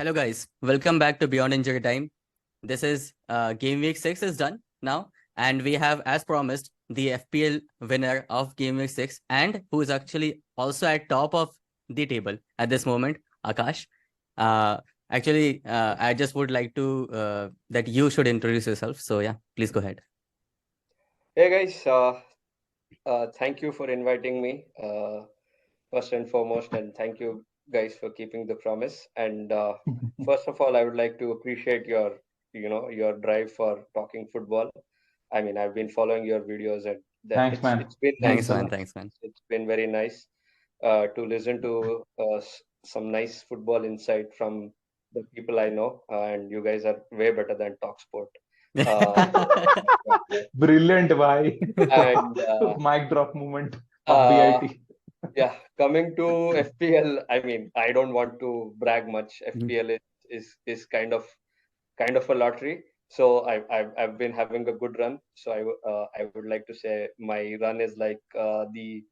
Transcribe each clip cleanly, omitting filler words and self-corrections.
Hello guys, welcome back to Beyond Injury Time. This is Game Week 6 is done now, and we have, as promised, the FPL winner of Game Week 6 and who is actually also at top of the table at this moment, Akash. Uh, I just would like to that you should introduce yourself. So yeah, please go ahead. Hey guys, thank you for inviting me, first and foremost, and thank you guys for keeping the promise. And first of all, I would like to appreciate your drive for talking football. I mean, I've been following your videos, and Thanks, man. it's been Thanks, nice. man. Thanks, man. It's been very nice to listen to some nice football insight from the people I know, and you guys are way better than Talksport. Brilliant, bhai. And Mic drop moment of uh, BIT. yeah, coming to FPL, I mean, I don't want to brag much. FPL is kind of a lottery. So I've been having a good run. So I would like to say my run is like the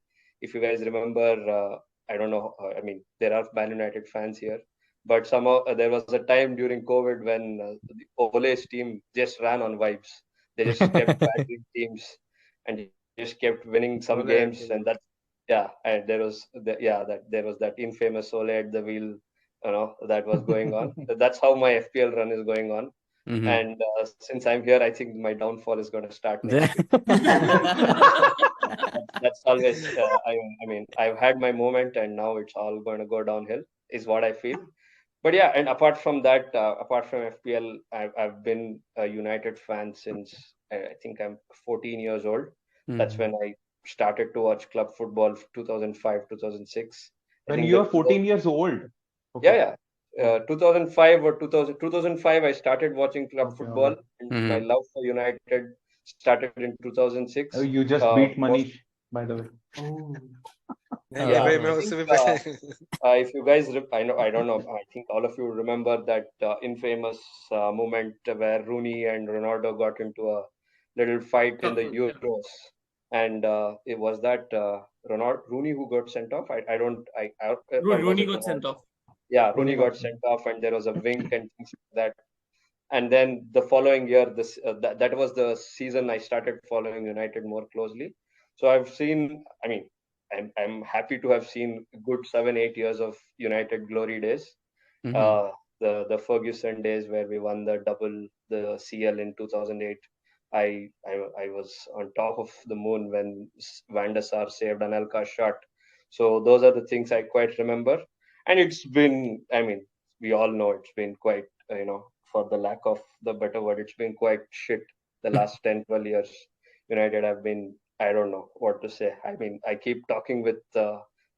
if you guys remember, I don't know. I mean, there are Man United fans here, but somehow there was a time during COVID when the Ole's team just ran on vibes. They just kept battering teams and just kept winning some Ole games, at the and that's yeah. And there was that infamous Ole at the wheel, that was going on. That's how my FPL run is going on. Mhm. And since I'm here, I think my downfall is going to start next week. That's always, I mean, I've had my moment and now it's all going to go downhill, is what I feel. But yeah, and apart from that, apart from FPL, I've been a United fan since I think I'm 14 years old. That's when I started to watch club football 2005, 2006. I When think you are 14 years old. yeah. 2005 or 2005, I started watching club Okay, football, alright. and my love for United started in 2006. You just beat Most, Manish, by the way. yeah, Oh. I think if you guys, I don't know, I think all of you remember that infamous moment where Rooney and Ronaldo got into a little fight in the Euros, and it was that Rooney who got sent off. I don't, or was Rooney it got sent Ronaldo? off. Yeah, Rooney Rooney got got sent off, and there was a wink and things like that. And then the following year, that was the season I started following United more closely. So I've seen. I mean, I'm happy to have seen a good 7 8 years of United glory days. Uh, the Ferguson days where we won the double, the CL in 2008. I was on top of the moon when Van der Sar saved Anelka's shot. So those are the things I quite remember. And it's been, I mean, we all know it's been quite, for the lack of the better word, it's been quite shit the last 10, 12 years. United have been, I don't know what to say. I mean, I keep talking with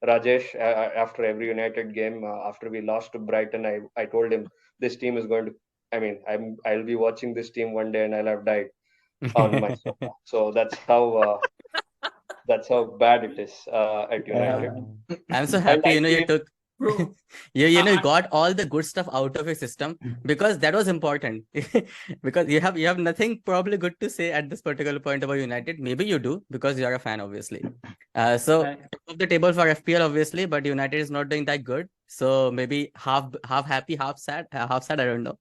Rajesh after every United game. After we lost to Brighton, I told him this team is going to, I mean, I'll be watching this team one day and I'll have died on my sofa. So that's how bad it is at United. I'm so And happy, I you feel took Bro, you got all the good stuff out of your system because that was important. Because you have nothing probably good to say at this particular point about United. Maybe you do because you are a fan, obviously. So top of the table for FPL, obviously, but United is not doing that good. So maybe half happy, half sad, half sad. I don't know.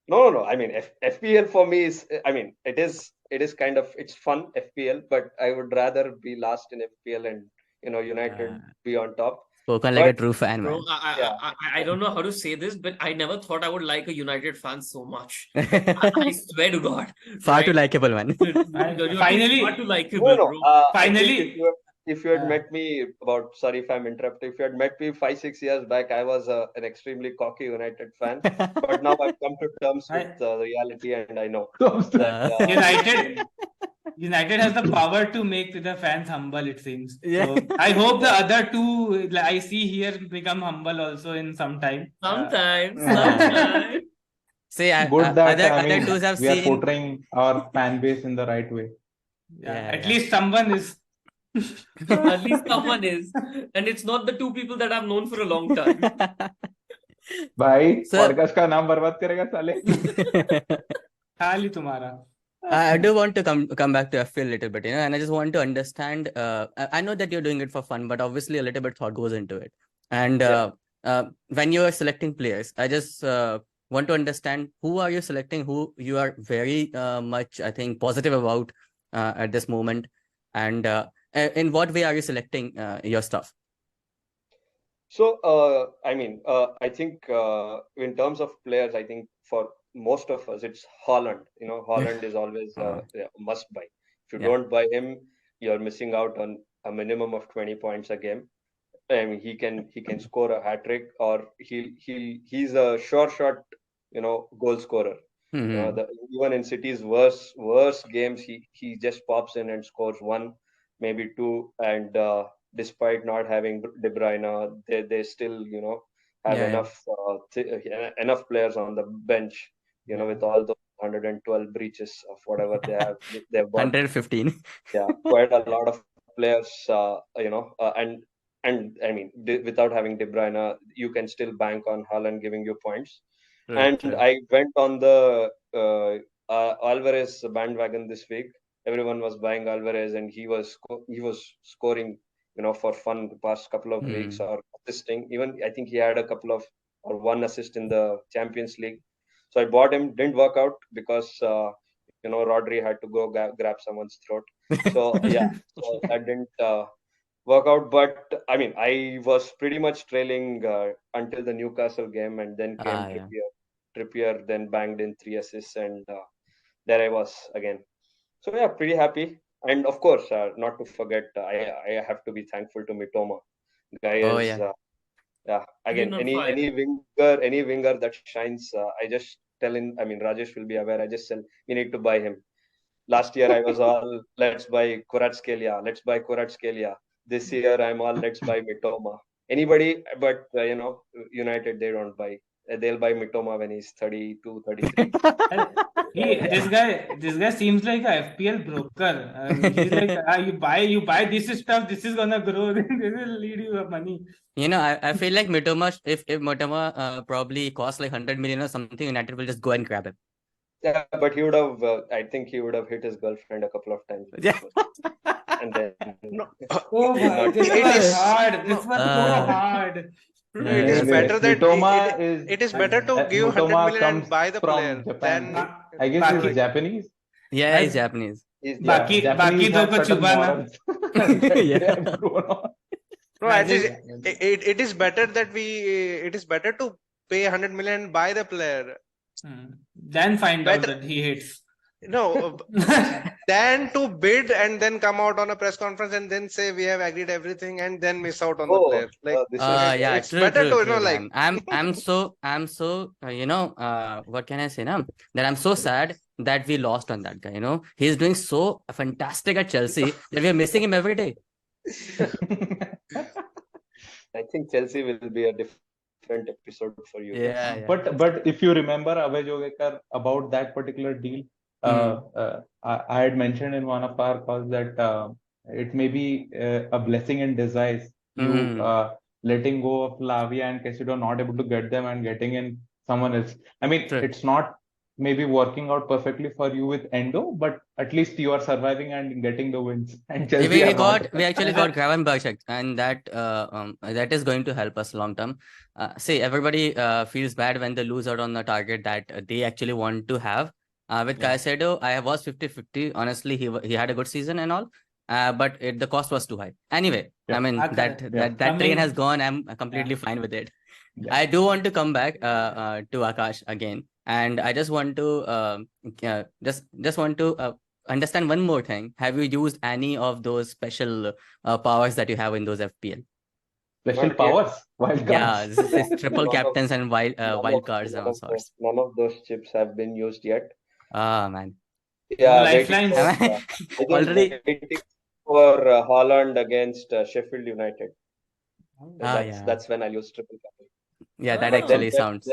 no. I mean, FPL for me is, I mean, it is kind of it's fun FPL, but I would rather be last in FPL and United be on top. Spoken like a But true fan, bro, man. yeah, I don't know how to say this, but I never thought I would like a United fan so much. I swear to God. Far too Right? likable, man. You're Finally, far too likable, no. bro. I think finally, if you had uh, met me about, sorry if I'm interrupting, if you had met me 5 6 years back, I was an extremely cocky United fan. But now I've come to terms with I, reality, and I know So, that this United team. United has the power to make the fans humble, it seems. Yeah. So I hope the Yeah. other two I see here become humble also in some time. Sometimes, Yeah. sometimes. See, good that, I other mean, twos have we are seen. portraying our fan base in the right way. Yeah, at Yeah. least someone is. At least someone is. And it's not the two people that I've known for a long time. भाई So podcast का नाम बर्बाद करेगा साले. खाली तुम्हारा. I do want to come back to FPL a little bit, and I just want to understand. I know that you're doing it for fun, but obviously a little bit thought goes into it. And when you are selecting players, I just want to understand who are you selecting, who you are very much, I think, positive about at this moment, and in what way are you selecting your stuff? So, I think in terms of players, I think for most of us, it's Holland. Holland is always Uh, a must buy. If you yeah. don't buy him, you're missing out on a minimum of 20 points a game. I mean, he can score a hat trick, or he's a sure shot, goal scorer. Mhm. Even in City's worst games, he just pops in and scores one, maybe two, and despite not having De Bruyne, they still have Yeah, yeah. enough players on the bench, with all those 112 breaches of whatever they've bought. 115. Yeah, quite a lot of players, and I mean, without having De Bruyne, you can still bank on Haaland giving you points. True, And true. I went on the Alvarez bandwagon this week. Everyone was buying Alvarez, and he was scoring, for fun the past couple of weeks, Hmm. or assisting. Even I think he had a couple of or one assist in the Champions League. So I bought him. Didn't work out because Rodri had to go grab someone's throat. So yeah, so that didn't work out. But I mean, I was pretty much trailing until the Newcastle game, and then came Yeah. Trippier then banged in 3 assists, and there I was again. So yeah, pretty happy. And of course, not to forget, I have to be thankful to Mitoma. Guy Oh, is yeah. yeah. Been Again, on any fire. winger that shines, I just tell him. I mean, Rajesh will be aware. I just tell we need to buy him. Last year I was all let's buy Kvaratskhelia, let's buy Kvaratskhelia. This year I'm all let's buy Mitoma. Anybody but United, they don't buy. They'll buy Mitoma when he's 32, 33. This guy seems like a FPL broker. He's like, you buy this stuff, this is gonna grow, this will lead you money. I feel like Mitoma, if Mitoma probably costs like 100 million or something, United will just go and grab him. Yeah, but he would have. I think he would have hit his girlfriend a couple of times Yeah. before, and then No, Oh, did not. this it was is hard. This no, was so hard. no. It is That's Anyway, better it. that Mitoma is it is better to give 100 Mitoma million and comes buy the from player Japan, right? than I guess do he's Baki, it. Japanese. Yeah, he's Japanese. He's Yeah, Baki, Japanese Baki do have ko certain chubana. morals that they Yeah. have grown on. No, at least Rajesh, it is better that it is better to pay 100 million and buy the player. then find out Better that he hates. no than to bid and then come out on a press conference and then say we have agreed everything and then miss out on the oh, player. Like this is Yeah, it's true, better true, to true, like man. I'm so what can I say now? That I'm so sad that we lost on that guy. He's doing so fantastic at Chelsea that we're missing him every day. I think Chelsea will be a different episode for you guys. Yeah, yeah. But if you remember Abhay Jogekar about that particular deal, I had mentioned in one of our calls that it may be a blessing in disguise. You letting go of Lavia and Casido, not able to get them and getting in someone else. I mean, True. it's not maybe working out perfectly for you with Endo, but at least you are surviving and getting the wins. And Chelsea We are not. actually got Gravenberch, and that is going to help us long term. See, everybody feels bad when they lose out on the target that they actually want to have. With Yeah. Caicedo, I was 50-50. Honestly, he had a good season and all, but the cost was too high. Anyway, Yeah. I mean that Yeah. that train has gone. I'm completely fine with it. Yeah. I do want to come back to Akash again, and I just want to just want to understand one more thing. Have you used any of those special powers that you have in those FPL? Special Not yet. powers, wild Yeah, cards. this triple None of- captains and wild cards and all sorts. None of those chips have been used yet. Ah, man. Yeah, Lifelines. I think Already. waiting for Haaland against Sheffield United. Ah, yeah. That's when I'll use triple captain. Yeah, that Oh. actually sounds.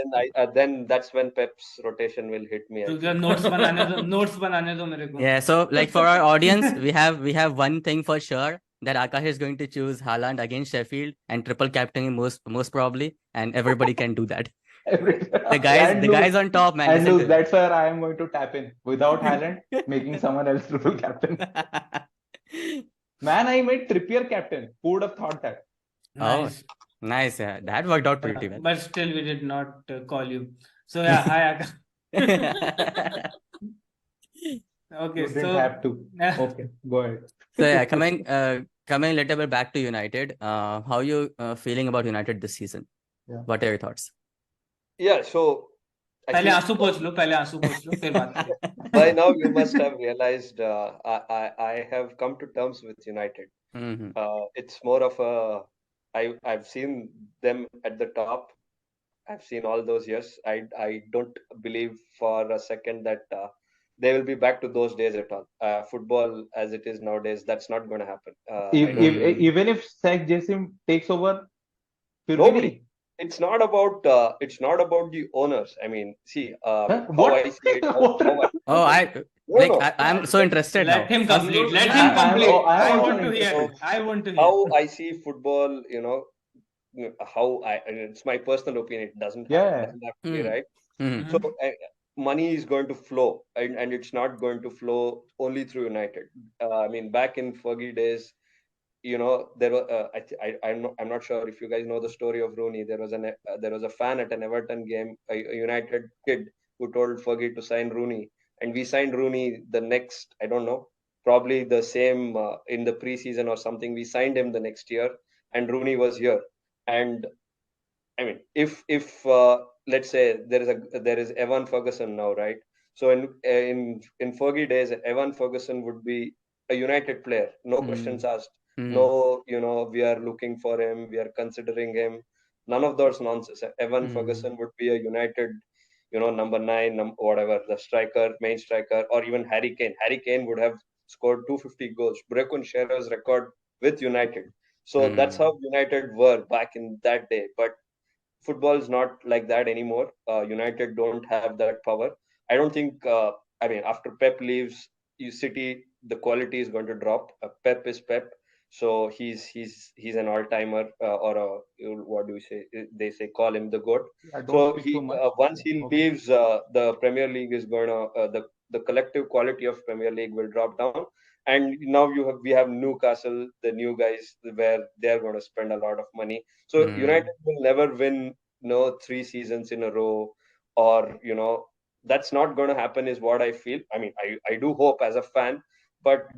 Then that's when Pep's rotation will hit me. I तो think. notes बनाने दो मेरे को. Yeah, so like for our audience, we have one thing for sure, that Akash is going to choose Haaland against Sheffield and triple captaining most probably, and everybody can do that. The guys on top, man. And listen lose, to that's where I am going to tap in without Haaland, making someone else triple captain. Man, I made Trippier captain. Who would have thought that? Oh, Nice. Nice. Yeah, that worked out pretty well. But still, we did not call you. So yeah, hi Akash. Okay, You didn't so have to. Okay, go ahead. So yeah, coming a little bit back to United. How you feeling about United this season? Yeah. What are your thoughts? Yeah, so I पहले think आंसू पोंछ लो, पहले आंसू पोंछ लो, फिर बात करें. by now you must have realized I have come to terms with United. Mhm. It's more of a I've seen them at the top. I've seen all those years. I don't believe for a second that they will be back to those days at all. Football as it is nowadays, that's not going to happen. I don't. Even if Sek Jasim takes over, फिर भी Nobody. नहीं. It's not about the owners. I mean, see Huh? how What? I see it. What? Oh, No. I'm so interested Let now. him complete. Let I'm- him complete. I'm I also want to hear. interested. I want to hear. How I see football, how and it's my personal opinion. It Yeah. doesn't have to be Hmm. right. Mhm. So money is going to flow, and it's not going to flow only through United. I mean, back in Fergie days, there were I'm not sure if you guys know the story of Rooney. There was a fan at an Everton game, a United kid, who told Fergie to sign Rooney, and we signed Rooney the next, I don't know, probably the same in the preseason or something. We signed him the next year, and Rooney was here. And I mean, if let's say there is Evan Ferguson now, right? So in Fergie days, Evan Ferguson would be a United player, no questions asked. Mhm. No, we are looking for him, we are considering him. None of those nonsense. Evan Ferguson would be a United, number nine, whatever, the striker, main striker, or even Harry Kane. Harry Kane would have scored 250 goals, broken Shearer's record with United. So that's how United were back in that day. But football is not like that anymore. United don't have that power. I don't think. I mean, after Pep leaves, City, the quality is going to drop. Pep is Pep, so he's an all-timer, or what do we say? They say call him the goat. Don't So speak too much. once he Okay. leaves, the Premier League is going to the collective quality of Premier League will drop down. And now we have Newcastle, the new guys, where they're going to spend a lot of money. So United will never win, 3 seasons in a row, or that's not going to happen, is what I feel. I mean, I do hope as a fan, but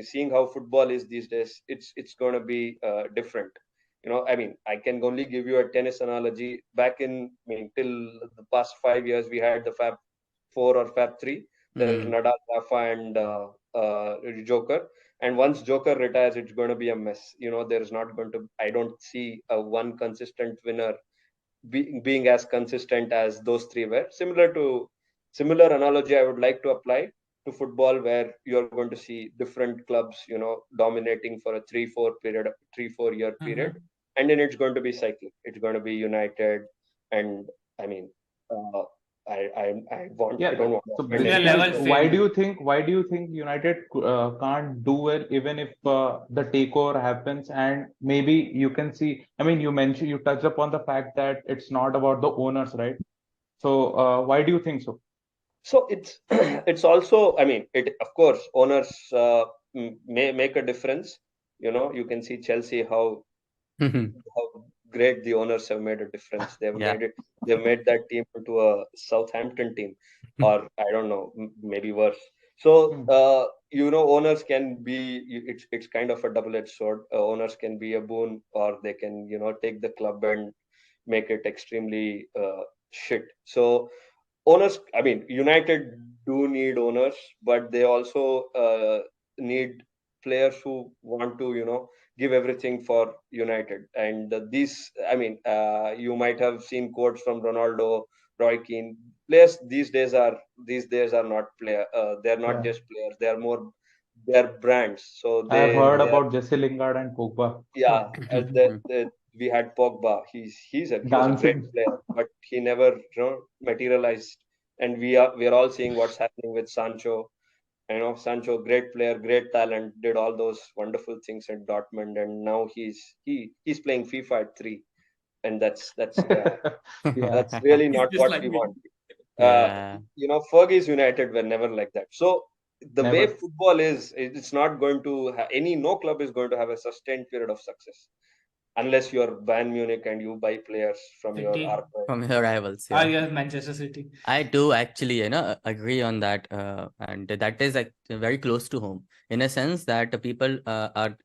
seeing how football is these days, it's going to be different. I mean, I can only give you a tennis analogy. Back in, I mean, till the past 5 years, we had the Fab Four or Fab Three. There's Nadal, Rafa, and Joker. And once Joker retires, it's going to be a mess. There's not going to. I don't see a one consistent winner being as consistent as those three were. Similar analogy I would like to apply to football, where you're going to see different clubs, dominating for a 3-4 year period, and then it's going to be cyclic. It's going to be United, and I mean, uh, I don't want to So offend Yeah, anyone. level basically, same. why do you think United can't do well even if the takeover happens? And maybe you can see, I mean, you touched upon the fact that it's not about the owners, right? So why do you think so? So it's it's also, I mean, it of course owners may make a difference. You can see Chelsea, how great the owners have made a difference. Yeah. They've made that team into a Southampton team, or I don't know, maybe worse. So owners can be, it's kind of a double-edged sword. Owners can be a boon, or they can take the club and make it extremely shit. So owners, I mean, United do need owners, but they also need players who want to give everything for United. And these, I mean, you might have seen quotes from Ronaldo, Roy Keane. Players these days are not they're not Yeah. just players, they're brands. So I have heard they are, about Jesse Lingard and Pogba. yeah. We had Pogba. He was a great Dancing. player, but he never materialized. And we are all seeing what's happening with Sancho. Sancho, great player, great talent, did all those wonderful things at Dortmund, and now he's playing FIFA at 3, and Yeah. that's really He's not just what like we me. want. Uh, Yeah. Fergie's United were never like that. So the way Never. football is, it's not going to no club is going to have a sustained period of success. unless you're Bayern Munich and you buy players from your City. archive. From your rivals, Ah, yeah. yes, Manchester City. I do actually, agree on that, and that is like very close to home in a sense that the people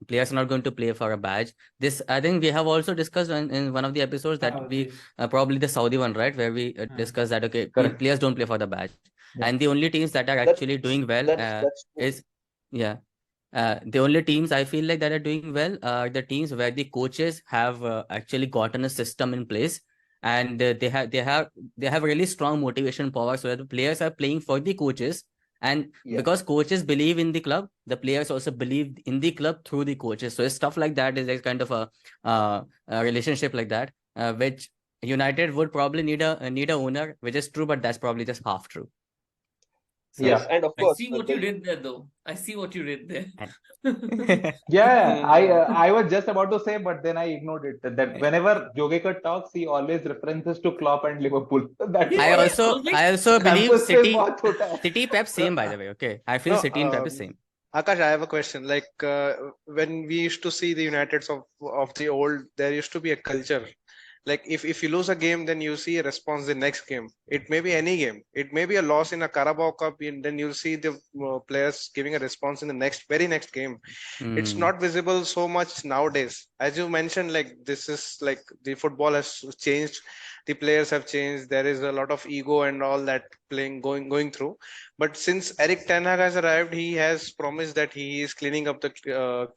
players are not going to play for a badge. This I think we have also discussed in one of the episodes that Oh, we this. probably the Saudi one, right, where we discussed that okay, Correct. players don't play for the badge, Yeah. and the only teams that are That's actually doing well that's true. is yeah. The only teams I feel like that are doing well are the teams where the coaches have actually gotten a system in place, and they have really strong motivation power, so that the players are playing for the coaches, and Yeah. because coaches believe in the club, the players also believe in the club through the coaches. So stuff like that is like kind of a relationship like that, which United would probably need a owner, which is true, but that's probably just half true. So, Yes, and of I course, see what you did there, though. I see what you did there. Yeah, Hmm. I was just about to say, but then I ignored it. That whenever Jogekar talks, he always references to Klopp and Liverpool. That's Yeah, I what I also was like, I also believe emphasis बहुत छोटा है. City Pep No, same, by the way. Okay, I feel no, City and Pep is same. Akash, I have a question. Like when we used to see the Uniteds of the old, there used to be a culture. Like if you lose a game, then you see a response the next game. It may be any game. It may be a loss in a Carabao Cup, and then you'll see the players giving a response in the very next game. It's Hmm. not visible so much nowadays. As you mentioned, like this is like the football has changed, the players have changed, there is a lot of ego and all that playing going through. But since Eric Ten Hag has arrived, he has promised that he is cleaning up the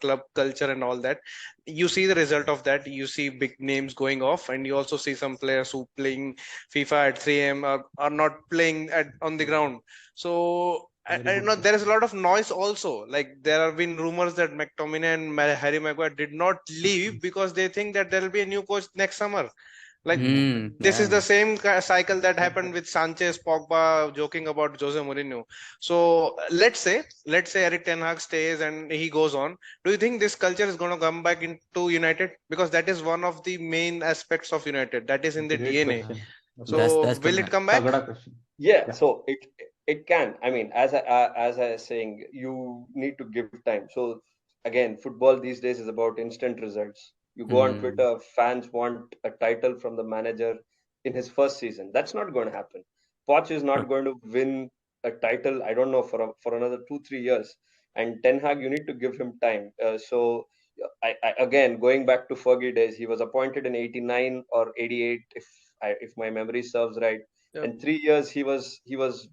club culture and all that. You see the result of that. You see big names going off, and you also see some players who playing FIFA at 3 a.m. Are not playing on the ground. So I know there is a lot of noise also. Like there have been rumors that McTominay and Harry Maguire did not leave because they think that there will be a new coach next summer. Like this is Yeah. the same cycle that happened with Sanchez, Pogba, joking about Jose Mourinho. So let's say Eric Ten Hag stays and he goes on. Do you think this culture is going to come back into United? Because that is one of the main aspects of United. That is in the Great DNA. question. So That's will true. it come back? तगड़ा question. Yeah, Yeah. so it can. I mean, as I was saying, you need to give time. So again, football these days is about instant results. You go on Hmm. Twitter, fans want a title from the manager in his first season. That's not going to happen. Poch is not going to win a title. I don't know for another 2-3 years. And Ten Hag, you need to give him time. So again, going back to Fergie days, he was appointed in '89 or '88, if my memory serves right. Yep. In 3 years he was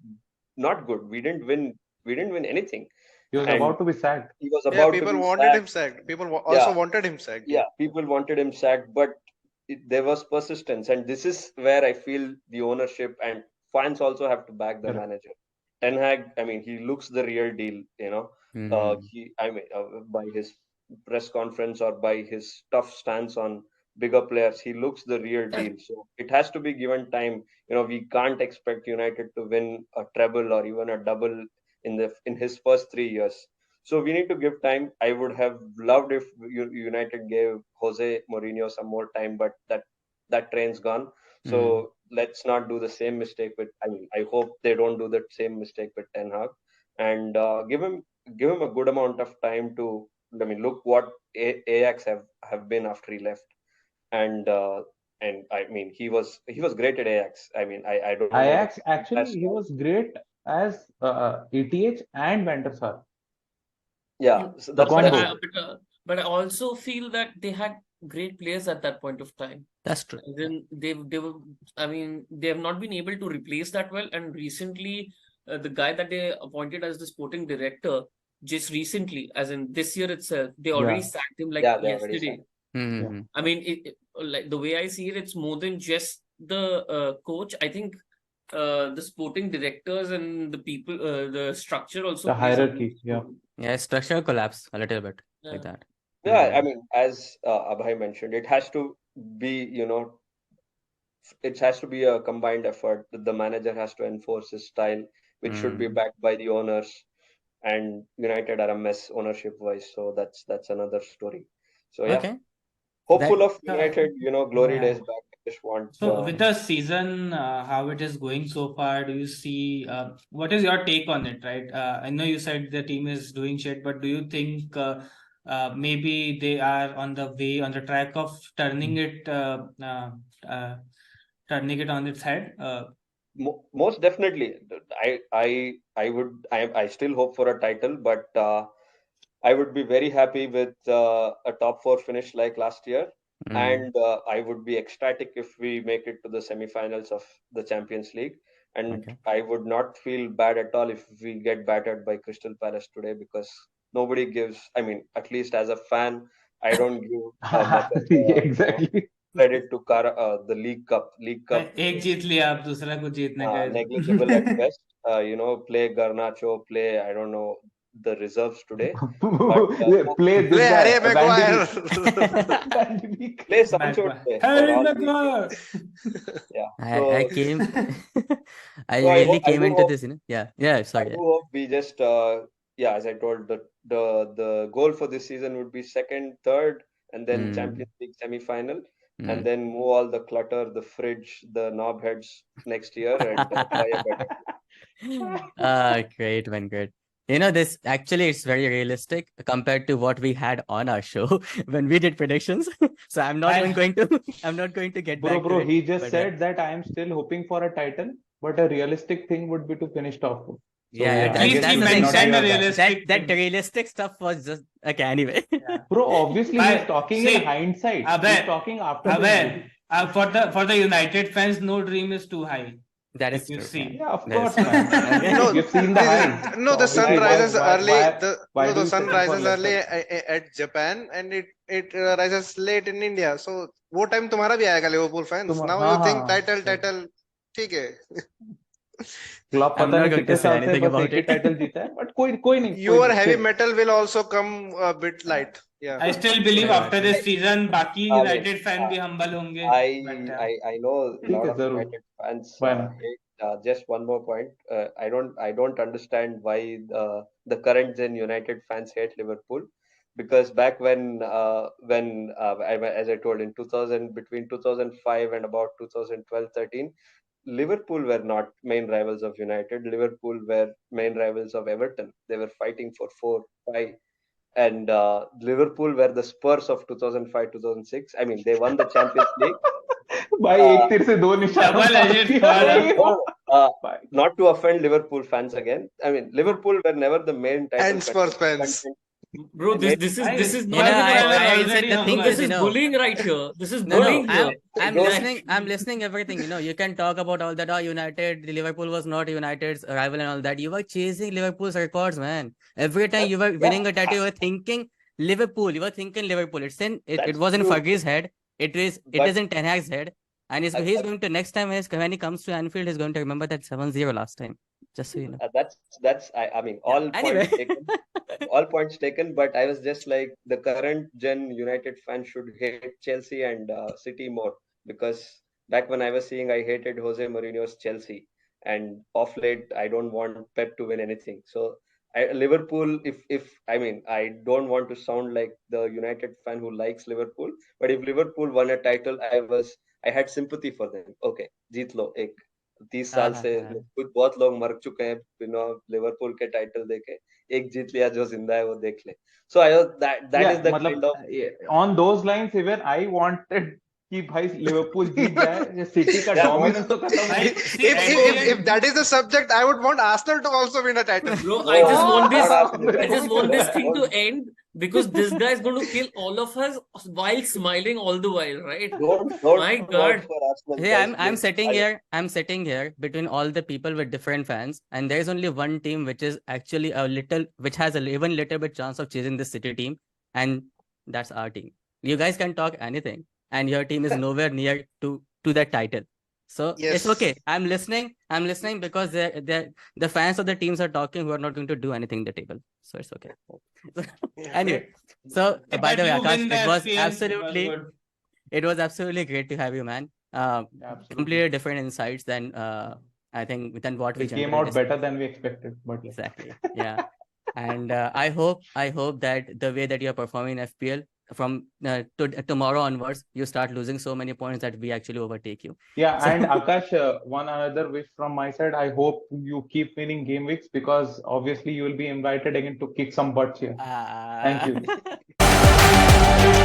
not good. We didn't win anything, He was and about to be sacked. he was Yeah, about to people be wanted him sacked. sacked. People Yeah, also wanted him sacked. yeah, people wanted him sacked, but there was persistence, and this is where I feel the ownership and fans also have to back the Correct. manager. Ten Hag, I mean, he looks the real deal. Hmm. I mean, by his press conference or by his tough stance on bigger players, he looks the real deal. So it has to be given time. We can't expect United to win a treble or even a double in his first 3 years. So we need to give time. I would have loved if United gave Jose Mourinho some more time, but that train's gone. Hmm. So let's not do the same mistake with. I mean, I hope they don't do the same mistake with Ten Hag, and give him a good amount of time to. I mean, look what Ajax have been after he left, and I mean he was great at Ajax. I mean, I don't know if Ajax he has. actually he was great as ETH and Van der Sar. Yeah, Mm, so The that's But that's combo. I, but, but I also feel that they had great players at that point of time. That's true. As in, they were. I mean, they have not been able to replace that well. And recently, the guy that they appointed as the sporting director, just recently, as in this year itself, they already Yeah. sacked him like yeah, they already yesterday. said. Yeah. Hmm. I mean, like the way I see it, it's more than just the coach. I think the sporting directors and the people, the structure also The plays a hierarchy. huge Yeah. role. Yeah, structure collapse a little bit like Yeah. that. Yeah, I Hmm. mean, as Abhay mentioned, it has to be, it has to be a combined effort. The manager has to enforce his style, which should be Hmm. backed by the owners. And United are a mess ownership wise, so that's another story. So yeah, Okay. That hopeful of Uh, United, glory yeah. days back. I just want. So with the season, how it is going so far, do you see what is your take on it, right? I know you said the team is doing shit, but do you think maybe they are on the track of turning it on its head. Most definitely. I still hope for a title, but I would be very happy with a top four finish like last year, and I would be ecstatic if we make it to the semi-finals of the Champions League. And Okay. I would not feel bad at all if we get battered by Crystal Palace today, because nobody gives. I mean, at least as a fan, I don't give much of Exactly. credit to the League Cup. League Cup एक जीत लिया आप दूसरा को जीतने का negligible at best. Play Garnacho, play, I don't know, the reserves today. But Play this Play guy, Harry Van de Maguire. Beek. Van de Beek. play Sancho today. for Harry all we Maguire. Yeah. I came, I So really I came do into hope, this, Yeah, I sorry. do hope we just, as I told, the goal for this season would be second, third, and then Champions League semi-final, and then move all the clutter, the fridge, the knob heads next year, and buy a better. Great, man, great. This actually it's very realistic compared to what we had on our show when we did predictions. So I'm not even going to get back to Bro, it. he just but, said that I am still hoping for a title, but a realistic thing would be to finish top four. So Yeah, At that's least that's he the we thing. cannot mentioned give a up that. realistic That thing. realistic stuff was just okay anyway. Yeah. Bro, obviously But he's talking in see, hindsight. Abhay, He's talking after the injury. for the United fans, no dream is too high. That If is you true. see. Yeah, of That is course, true. man. Okay. No, You've seen the highs. no, So the sun obviously, rises early. why do The you sun settle for rises early lesser? at Japan, and it rises late in India. So वो time तुम्हारा भी आएगा Liverpool fans. Now you think हाँ, title ठीक है. Club I'm पता not नहीं going to कितने say साल से anything बस about एक ही it. टाइटल जीता है, बट कोई Your नहीं, heavy chill. metal will also come a bit light. Yeah. I still believe Yeah, after true. this season, बाकी I mean, United fan भी humble होंगे. But I know a ठीक lot है, of जरूर. United fans Why not? hate. Just one more point. I don't understand why the current gen United fans hate Liverpool, because back as I told, in 2000, between 2005 and about 2012-13, Liverpool were not main rivals of United. Liverpool were main rivals of Everton. They were fighting for 4, 5, and Liverpool were the Spurs of 2005-2006. I mean, they won the Champions League. भाई एक तीर से दो निशाना Double मार edged दिया. sword, uh, Bye. not to offend Liverpool fans again. I mean, Liverpool were never the main title And Spurs fans. content. Bro, this is why not because I said the bro, thing this is, is bullying right here. This is No, bullying here. I'm Don't- listening. I'm listening everything. You can talk about all that. Oh, United, Liverpool was not United's rival and all that. You were chasing Liverpool's records, man. Every time you were winning a title, you were thinking Liverpool. You were thinking Liverpool. It That's was in true. Fergie's head. It But- is in Ten Hag's head. And he's going to next time when he comes to Anfield, he's going to remember that 7-0 last time. Just so you know. That's I mean, all Anyway. points taken. All points taken, but I was just like, the current gen United fans should hate Chelsea and City more, because back when I was seeing, I hated Jose Mourinho's Chelsea, and off late I don't want Pep to win anything. So Liverpool, if I mean, I don't want to sound like the United fan who likes Liverpool, but if Liverpool won a title, I had sympathy for them. Okay, जीत लो एक 30 साल से कुछ बहुत लोग मर चुके हैं Liverpool के टाइटल देके एक जीत लिया जो जिंदा है वो देख ले so that is the kind of on those lines even I wanted कि भाई लिवरपूल जीत जाए सिटी का Yeah, डोमिनेंस तो खत्म हो If that is the subject, I would want Arsenal to also win a title. Bro, No, I just want not this. Arsenal. I just want this thing to Don't- end because this guy is going to kill all of us while smiling all the while, right? don't My vote God. for Arsenal, Hey, guys, I'm please. sitting here. I'm sitting here between all the people with different fans, and there's only one team which is actually which has a even little bit chance of chasing the City team, and that's our team. You guys can talk anything, and your team is nowhere near to that title. So Yes. it's okay. I'm listening. Because the fans of the teams are talking who are not going to do anything in the table. So it's okay. Anyway, so by the way, Akash, it was absolutely. It was absolutely great to have you, man. Completely different insights than I think than what we it came generally out better than we expected, but yeah. Exactly. Yeah. And I hope that the way that you're performing in FPL from tomorrow onwards, you start losing so many points that we actually overtake you. Yeah, and Akash, one another wish from my side. I hope you keep winning game weeks because obviously you will be invited again to kick some butts here. Thank you. Bye.